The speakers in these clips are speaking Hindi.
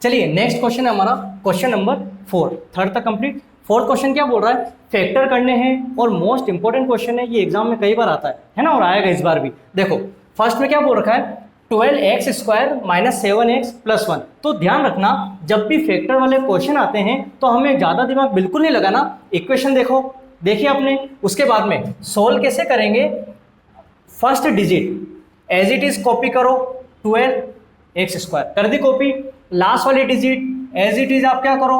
चलिए नेक्स्ट क्वेश्चन है हमारा क्वेश्चन नंबर 4, थर्ड तक कंप्लीट। फोर्थ क्वेश्चन क्या बोल रहा है, फैक्टर करने हैं और मोस्ट इंपॉर्टेंट क्वेश्चन है, ये एग्जाम में कई बार आता है ना, और आएगा इस बार भी। देखो फर्स्ट में क्या बोल रखा है, 12x² - 7x + 1। तो ध्यान रखना जब भी फैक्टर वाले क्वेश्चन आते हैं तो हमें ज़्यादा दिमाग बिल्कुल नहीं लगाना। इक्वेशन देखो, देखिए आपने, उसके बाद में सोल्व कैसे करेंगे, first digit as it is copy करो, 12x² कर दी कॉपी, लास्ट वाली डिजिट एज इट इज आप क्या करो,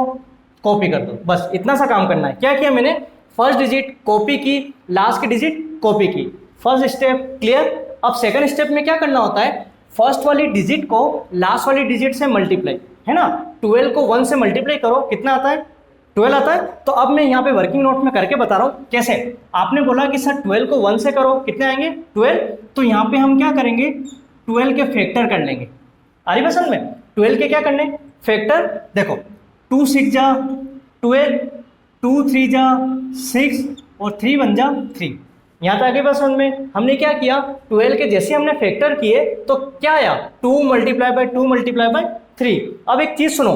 कॉपी कर दो। बस इतना सा काम करना है। क्या किया मैंने, फर्स्ट डिजिट कॉपी की, लास्ट की डिजिट कॉपी की, फर्स्ट स्टेप क्लियर। अब सेकंड स्टेप में क्या करना होता है, फर्स्ट वाली डिजिट को लास्ट वाली डिजिट से मल्टीप्लाई, है ना, 12 को 1 से मल्टीप्लाई करो, कितना आता है, 12 आता है। तो अब मैं यहाँ पे वर्किंग नोट में करके बता रहा हूँ कैसे। आपने बोला कि सर 12 को 1 से करो, कितने आएंगे 12, तो यहाँ पे हम क्या करेंगे, 12 के फैक्टर कर लेंगे। आ रही पसंद में, 12 के क्या करने फैक्टर, देखो 2 6 जा 12, 2 3 जा 6 और 3 1 जा 3। यहाँ तक आगे पसंद में हमने क्या किया, 12 के जैसे हमने फैक्टर किए तो क्या आया, 2 × 2 × 3। अब एक चीज सुनो,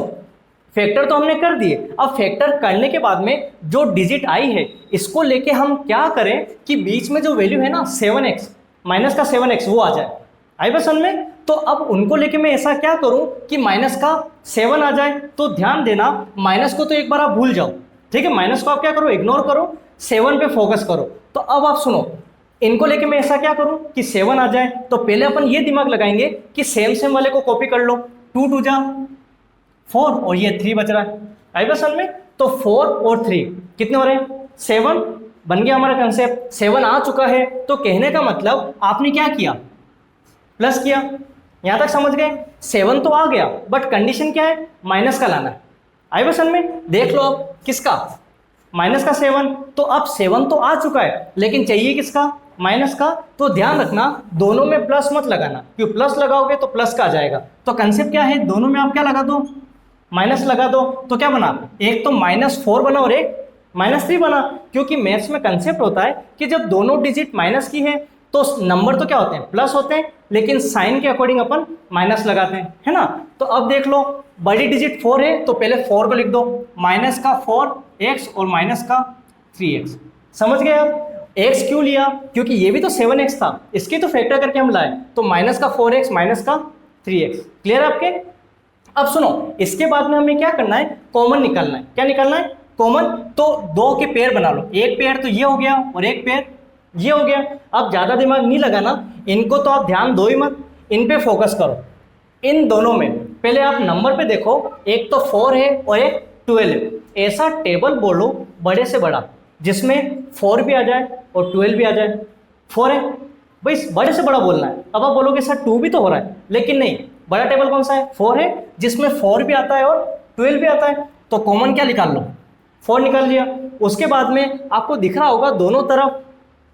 फैक्टर तो हमने कर दिए, अब फैक्टर करने के बाद में जो डिजिट आई है इसको लेके हम क्या करें कि बीच में जो वैल्यू है ना 7x माइनस का 7x वो आ जाए। आई पसंद में, तो अब उनको लेके मैं ऐसा क्या करूं कि माइनस का 7 आ जाए। तो ध्यान देना, माइनस को तो एक बार आप भूल जाओ, ठीक है, माइनस को आप क्या करो, इग्नोर करो, 7 पे फोकस करो। तो अब आप सुनो, इनको लेके मैं ऐसा क्या करूं कि 7 आ जाए। तो पहले अपन ये दिमाग लगाएंगे कि सेम वाले को कॉपी कर लो, 2 2 जा 4 और ये 3 बच रहा है। आई पसंद में, तो 4 और 3 कितने हो रहे हैं, 7 बन गया हमारा कंसेप्ट। 7 आ चुका है, तो कहने का मतलब आपने क्या किया, प्लस किया। यहां तक समझ गए, 7 तो आ गया बट कंडीशन क्या है, माइनस का लाना है। आई पसंद में, देख लो अब किसका, माइनस का 7। तो अब 7 तो आ चुका है लेकिन चाहिए किसका, माइनस का। तो ध्यान रखना दोनों में प्लस मत लगाना, क्यों प्लस लगाओगे तो प्लस का आ जाएगा। तो कंसेप्ट क्या है, दोनों में आप क्या लगा दो, माइनस लगा दो। तो क्या बना, एक तो -4 बना और एक -3 बना। क्योंकि मैथ्स में कंसेप्ट होता है कि जब दोनों डिजिट माइनस की है तो नंबर तो क्या होते हैं, प्लस होते हैं, लेकिन साइन के अकॉर्डिंग अपन माइनस लगाते हैं, है ना। तो अब देख लो, बड़ी डिजिट 4 है तो पहले 4 को लिख दो, माइनस का 4x और माइनस का 3x। समझ गए आप, x क्यों लिया, क्योंकि ये भी तो 7x था, इसके तो फैक्टर करके हम लाए, तो माइनस का 4x माइनस का 3x। क्लियर आपके। अब सुनो, इसके बाद में हमें क्या करना है, कॉमन निकालना है। क्या निकालना है, कॉमन। तो 2 के पेयर बना लो, एक पेयर तो ये हो गया और एक पेयर ये हो गया। अब ज्यादा दिमाग नहीं लगाना, इनको तो आप ध्यान दो ही मत, इन पे फोकस करो। इन दोनों में पहले आप नंबर पे देखो, एक तो 4 है और एक 12 है। ऐसा टेबल बोलो बड़े से बड़ा जिसमें 4 भी आ जाए और 12 भी आ जाए। 4 है भाई, बड़े से बड़ा बोलना है। अब आप बोलोगे सर 2 भी तो हो रहा है, लेकिन नहीं, बड़ा टेबल कौन सा है, 4 है जिसमें 4 भी आता है और 12 भी आता है। तो कॉमन क्या निकाल लो, 4 निकाल लिया। उसके बाद में आपको दिख रहा होगा दोनों तरफ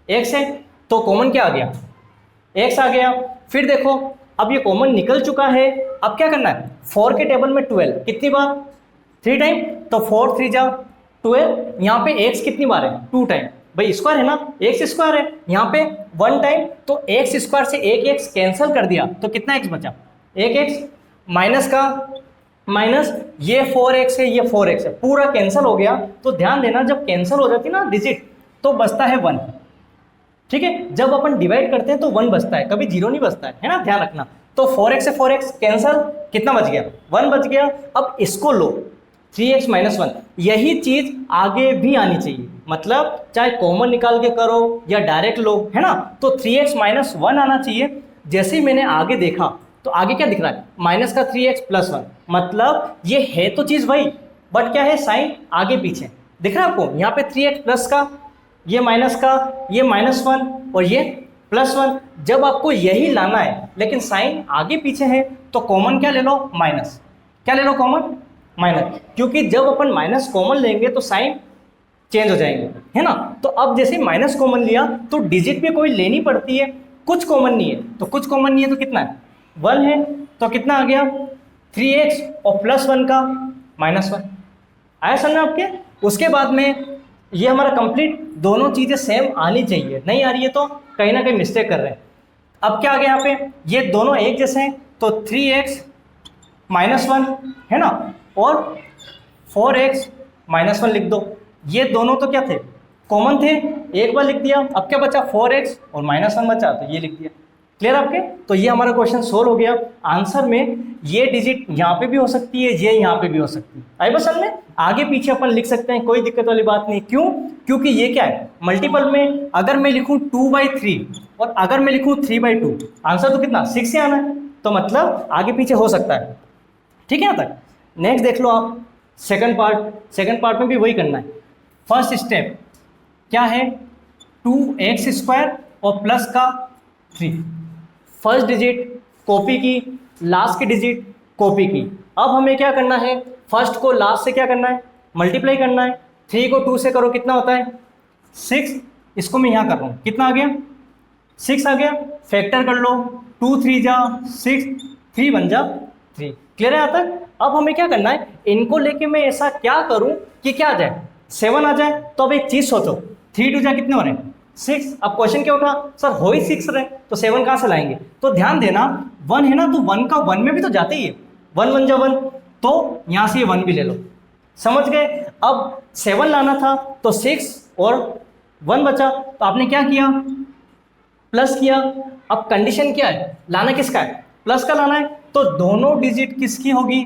x है, तो कॉमन क्या आ गया, x आ गया। फिर देखो अब ये कॉमन निकल चुका है, अब क्या करना है, 4 के टेबल में 12 कितनी बार, 3 टाइम, तो 4 3 जा 12। यहाँ पे x कितनी बार है, 2 टाइम, भाई स्क्वायर है ना, x² है। यहाँ पे 1 टाइम, तो x² से एक x कैंसिल कर दिया तो कितना x बचा, एक x, माइनस का माइनस, ये 4x है ये 4x है, पूरा कैंसिल हो गया। तो ध्यान देना, जब कैंसिल हो जाती ना डिजिट तो बचता है 1, ठीक है। जब अपन डिवाइड करते हैं तो 1 बचता है, कभी 0 नहीं बचता है ना, ध्यान रखना। तो 4x से 4x कैंसिल, कितना बच गया, 1 बच गया। अब इसको लो, 3x - 1। यही चीज आगे भी आनी चाहिए, मतलब चाहे कॉमन निकाल के करो या डायरेक्ट लो, है ना। तो 3x - 1 आना चाहिए। जैसे ही मैंने आगे देखा तो आगे क्या दिख रहा है, माइनस का 3x + 1, मतलब ये है तो चीज वही, बट क्या है, साइन आगे पीछे दिख रहा है आपको। यहाँ पे 3x प्लस का, ये माइनस का, ये -1 और ये +1। जब आपको यही लाना है लेकिन साइन आगे पीछे है तो कॉमन क्या ले लो, माइनस। क्या ले लो, कॉमन माइनस, क्योंकि जब अपन माइनस कॉमन लेंगे तो साइन चेंज हो जाएंगे, है ना। तो अब जैसे माइनस कॉमन लिया तो डिजिट भी कोई लेनी पड़ती है, कुछ कॉमन नहीं है, तो कुछ कॉमन नहीं है तो कितना है, 1 है, तो कितना आ गया 3x और +1 का -1। आया समझ में आपके। उसके बाद में ये हमारा कंप्लीट, दोनों चीजें सेम आनी चाहिए, नहीं आ रही है तो कहीं ना कहीं मिस्टेक कर रहे हैं। अब क्या आ गया यहाँ पे, ये दोनों एक जैसे हैं तो 3x -1 है ना, और 4x -1 लिख दो। ये दोनों तो क्या थे, कॉमन थे, एक बार लिख दिया। अब क्या बचा, 4x और -1 बचा, तो ये लिख दिया। क्लियर आपके? तो ये हमारा क्वेश्चन सोल्व हो गया। आंसर में ये डिजिट यहाँ पे भी हो सकती है, ये यहाँ पे भी हो सकती है। आई बसन में आगे पीछे अपन लिख सकते हैं, कोई दिक्कत वाली बात नहीं। क्यों? क्योंकि ये क्या है, मल्टीपल में अगर मैं लिखूँ 2/3 और अगर मैं लिखूँ 3/2, आंसर तो कितना 6 से आना है, तो मतलब आगे पीछे हो सकता है। ठीक है यहाँ तक? नेक्स्ट देख लो आप, सेकंड पार्ट में भी वही करना है। फर्स्ट स्टेप क्या है, 2x² और प्लस का 3। फर्स्ट डिजिट कॉपी की, लास्ट की डिजिट कॉपी की। अब हमें क्या करना है, फर्स्ट को लास्ट से क्या करना है, मल्टीप्लाई करना है। 3 को 2 से करो, कितना होता है 6। इसको मैं यहाँ कर रहा हूँ, कितना आ गया 6 आ गया। फैक्टर कर लो, 2 3 जा 6, 3 बन जा 3। क्लियर है यहाँ तक? अब हमें क्या करना है, इनको लेके मैं ऐसा क्या करूँ कि क्या आ जाए, 7 आ जाए। तो अब एक चीज़ सोचो, 3 2 जा कितने हो रहे हैं 6। अब क्वेश्चन क्या उठा, सर हो ही 6 रहे, तो 7 कहाँ से लाएंगे? तो ध्यान देना, 1 है ना, तो 1 का 1 में भी तो जाते ही है, 1 1 जा 1, तो यहाँ से ये 1 भी ले लो। समझ गए? अब 7 लाना था, तो 6 और 1 बचा, तो आपने क्या किया, प्लस किया। अब कंडीशन क्या है, लाना किसका है, प्लस का लाना है, तो दोनों डिजिट किसकी होगी,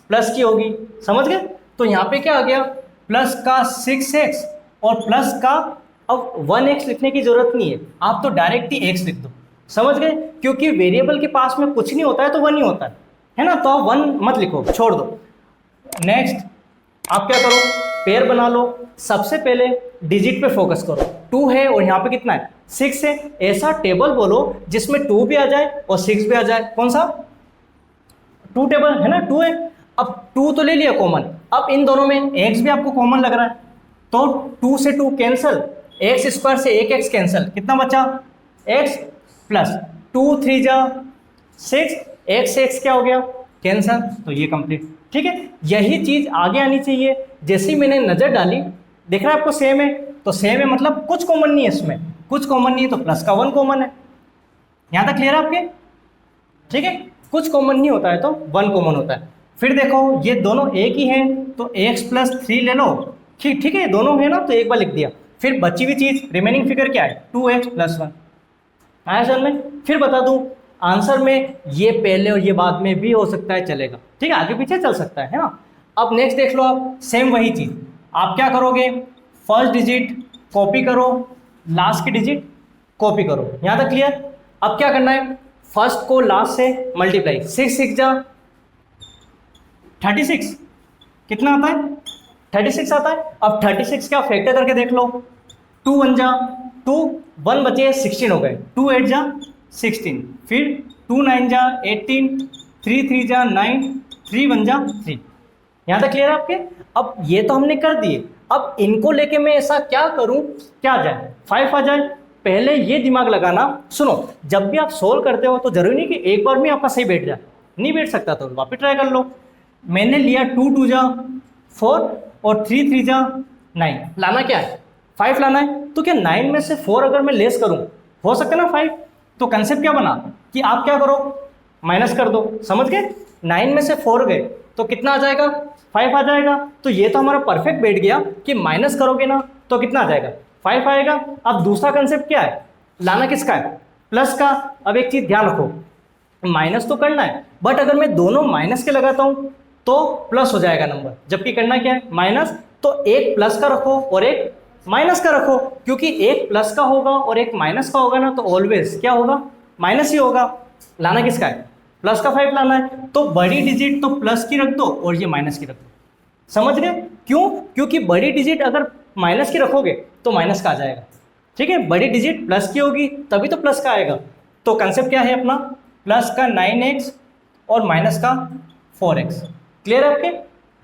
प्लस की होगी। समझ गए? तो यहाँ पे क्या आ गया, प्लस का 6x और प्लस का, अब 1x लिखने की जरूरत नहीं है, आप तो डायरेक्ट ही x लिख दो। समझ गए? क्योंकि वेरिएबल के पास में कुछ नहीं होता है तो 1 ही होता है ना, तो आप 1 मत लिखो, छोड़ दो। नेक्स्ट आप क्या करो, पेयर बना लो। सबसे पहले डिजिट पे फोकस करो, 2 है और यहाँ पे कितना है 6 है। ऐसा टेबल बोलो जिसमें 2 भी आ जाए और 6 भी आ जाए। कौन सा, 2 टेबल है ना, 2 है। अब 2 तो ले लिया कॉमन, अब इन दोनों में x भी आपको कॉमन लग रहा है, तो 2 से 2 कैंसिल, x² से 1x कैंसिल, कितना बचा x प्लस 2 3 जा 6, x से x क्या हो गया कैंसिल, तो ये कंप्लीट। ठीक है, यही चीज आगे आनी चाहिए। जैसे ही मैंने नजर डाली, देख रहा है आपको सेम है, तो सेम है मतलब कुछ कॉमन नहीं है इसमें, कुछ कॉमन नहीं है, तो प्लस का 1 कॉमन है। यहाँ तक क्लियर है आपके? ठीक है, कुछ कॉमन नहीं होता है तो 1 कॉमन होता है। फिर देखो ये दोनों एक ही हैं, तो x प्लस 3 ले लो। ठीक है, दोनों है ना, तो एक बार लिख दिया। फिर बची हुई चीज रिमेनिंग फिगर क्या है, 2x प्लस 1 आया सर में। फिर बता दूं आंसर में ये पहले और ये बाद में भी हो सकता है, चलेगा। ठीक है, आगे पीछे चल सकता है ना। अब नेक्स्ट देख लो आप, सेम वही चीज आप क्या करोगे, फर्स्ट डिजिट कॉपी करो, लास्ट की डिजिट कॉपी करो। यहाँ तक क्लियर? अब क्या करना है, फर्स्ट को लास्ट से मल्टीप्लाई, 6 6 जा 36, कितना आता है 36 आता है। अब 36 का फैक्टर करके देख लो, 2 1 जा 2, 1 बचे 16 हो गए, 2 8 जा 16, फिर 2 9 जा 18, 3 3 जा 9, 3 1 जा 3। यहाँ तक क्लियर है आपके? अब ये तो हमने कर दिए, अब इनको लेके मैं ऐसा क्या करूं, क्या आ जाए 5 आ जाए। पहले ये दिमाग लगाना, सुनो जब भी आप सोल्व करते हो तो जरूरी नहीं कि एक बार में आपका सही बैठ जाए, नहीं बैठ सकता तो वापस ट्राई कर लो। मैंने लिया 2 2 जा 4 और 3 3 जा 9, लाना क्या है 5 लाना है। तो क्या 9 में से 4 अगर मैं लेस करूं, हो सकता है ना 5, तो कंसेप्ट क्या बना कि आप क्या करो माइनस कर दो। समझ गए? 9 में से 4 गए तो कितना आ जाएगा 5 आ जाएगा। तो ये तो हमारा परफेक्ट बैठ गया कि माइनस करोगे ना तो कितना आ जाएगा 5 आएगा। अब दूसरा कंसेप्ट क्या है, लाना किसका है प्लस का। अब एक चीज ध्यान रखो, माइनस तो करना है बट अगर मैं दोनों माइनस के लगाता हूं तो प्लस हो जाएगा नंबर, जबकि करना क्या है माइनस। तो एक प्लस का रखो और एक माइनस का रखो, क्योंकि एक प्लस का होगा और एक माइनस का होगा ना, तो ऑलवेज क्या होगा माइनस ही होगा। लाना किसका है प्लस का 5 लाना है, तो बड़ी डिजिट तो प्लस की रख दो और ये माइनस की रख दो। समझ गए? क्यों? क्योंकि बड़ी डिजिट अगर माइनस की रखोगे तो माइनस का आ जाएगा। ठीक है, बड़ी डिजिट प्लस की होगी तभी तो प्लस का आएगा। तो कंसेप्ट क्या है अपना, प्लस का 9x और माइनस का 4x। क्लियर है आपके?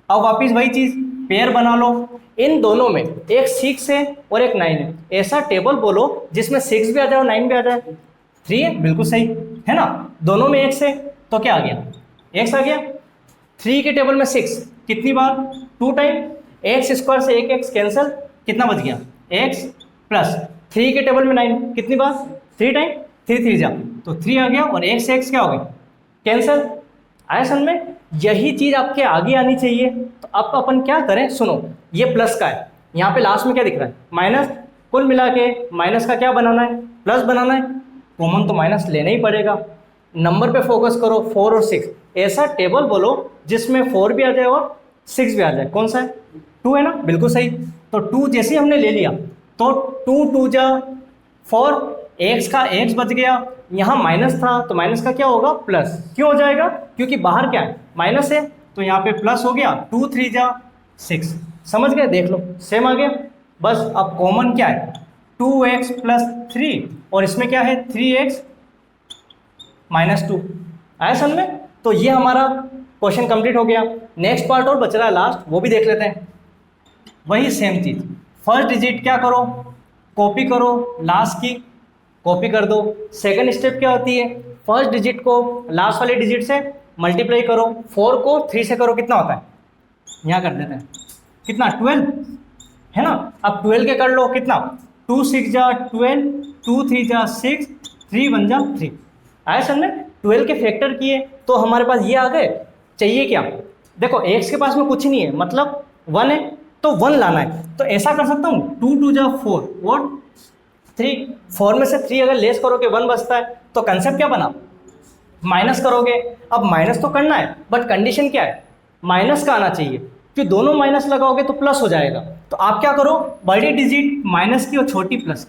अब वापिस वही चीज पेयर बना लो, इन दोनों में एक 6 है और एक 9 है। ऐसा टेबल बोलो जिसमें 6 भी आ जाए और 9 भी आ जाए। 3 है, बिल्कुल सही है ना, दोनों में x है तो क्या आ गया x आ गया। 3 के टेबल में 6 कितनी बार 2 टाइम, x² से एक x कैंसिल, कितना बच गया x प्लस 3 के टेबल में 9 कितनी बार 3 टाइम, 3 3 जा तो 3 आ गया और x से x क्या हो गया कैंसिल। आया समझ में? यही चीज आपके आगे आनी चाहिए। तो अब अपन क्या करें, सुनो, ये प्लस का है, यहाँ पे लास्ट में क्या दिख रहा है, माइनस। कुल मिला के माइनस का क्या बनाना है, प्लस बनाना है। कॉमन तो माइनस लेना ही पड़ेगा। नंबर पे फोकस करो, 4 और 6। ऐसा टेबल बोलो जिसमें 4 भी आ जाए और 6 भी आ जाए। कौन सा है, 2 है ना, बिल्कुल सही। तो 2 जैसे ही हमने ले लिया तो 2 2 जा 4, एक्स का एक्स बच गया, यहाँ माइनस था तो माइनस का क्या होगा, प्लस। क्यों हो जाएगा, क्योंकि बाहर क्या है, माइनस है, तो यहाँ पे प्लस हो गया। 2 3 जा 6, समझ गए, देख लो सेम आ गया। बस अब कॉमन क्या है, 2x प्लस 3, और इसमें क्या है 3x माइनस 2। आया समझ में? तो ये हमारा क्वेश्चन कंप्लीट हो गया। नेक्स्ट पार्ट और बच रहा है लास्ट, वो भी देख लेते हैं। वही सेम चीज, फर्स्ट डिजिट क्या करो, कॉपी करो, लास्ट की कॉपी कर दो। सेकंड स्टेप क्या होती है, फर्स्ट डिजिट को लास्ट वाले डिजिट से मल्टीप्लाई करो, 4 को 3 से करो, कितना होता है, यहाँ कर देते हैं, कितना 12 है ना। अब 12 के कर लो, कितना 2 6 जा 12, 2 3 जा 6, 3 1 जा 3। आया समझ में? 12 के फैक्टर किए तो हमारे पास ये आ गए। चाहिए क्या, देखो एक्स के पास में कुछ नहीं है, मतलब 1 है तो 1 लाना है। तो ऐसा कर सकता हूँ, 2 2 जा 4 और 3, 4 में से 3 अगर लेस करोगे 1 बचता है। तो कंसेप्ट क्या बना, माइनस करोगे। अब माइनस तो करना है बट कंडीशन क्या है, माइनस का आना चाहिए, कि दोनों माइनस लगाओगे तो प्लस हो जाएगा। तो आप क्या करो, बड़ी डिजिट माइनस की और छोटी प्लस।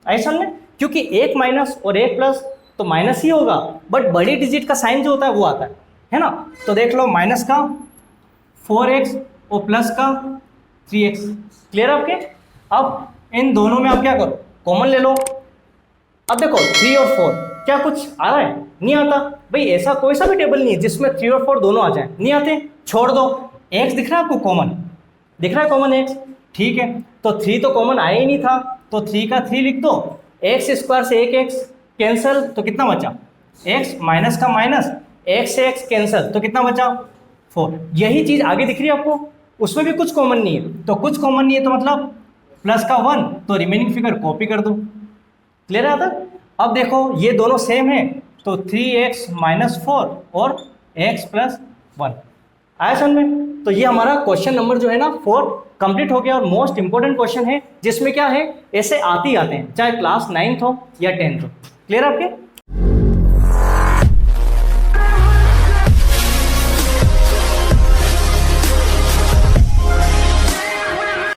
ऐसा नहीं, क्योंकि एक माइनस और एक प्लस तो माइनस ही होगा, बट बड़ी डिजिट का साइन जो होता है वो आता है ना। तो देख लो, माइनस का 4x और प्लस का 3x। क्लियर आपके? अब इन दोनों में आप क्या करो, कॉमन ले लो। अब देखो 3 और 4 क्या कुछ आ रहा है, नहीं आता भाई। ऐसा कोई सा भी टेबल नहीं है जिसमें 3 और 4 दोनों आ जाए, नहीं आते, छोड़ दो। x दिख रहा है आपको, कॉमन दिख रहा है, कॉमन x, ठीक है। तो 3 तो कॉमन आया ही नहीं था, तो 3 का 3 लिख दो। एक्स स्क्वायर से एक x कैंसिल, तो कितना बचा, x माइनस का माइनस, x से x कैंसिल, तो कितना बचा 4। यही चीज आगे दिख रही है आपको, उसमें भी कुछ कॉमन नहीं है। तो कुछ कॉमन नहीं है तो मतलब प्लस का 1, तो रिमेनिंग फिगर कॉपी कर दो। क्लियर है आता? अब देखो ये दोनों सेम है, तो 3x माइनस 4 और x प्लस 1। आया समझ में? तो ये हमारा क्वेश्चन नंबर जो है ना 4 कंप्लीट हो गया। और मोस्ट इंपॉर्टेंट क्वेश्चन है जिसमें क्या है, ऐसे आते ही आते हैं, चाहे क्लास 9th हो या 10th हो। क्लियर आपके?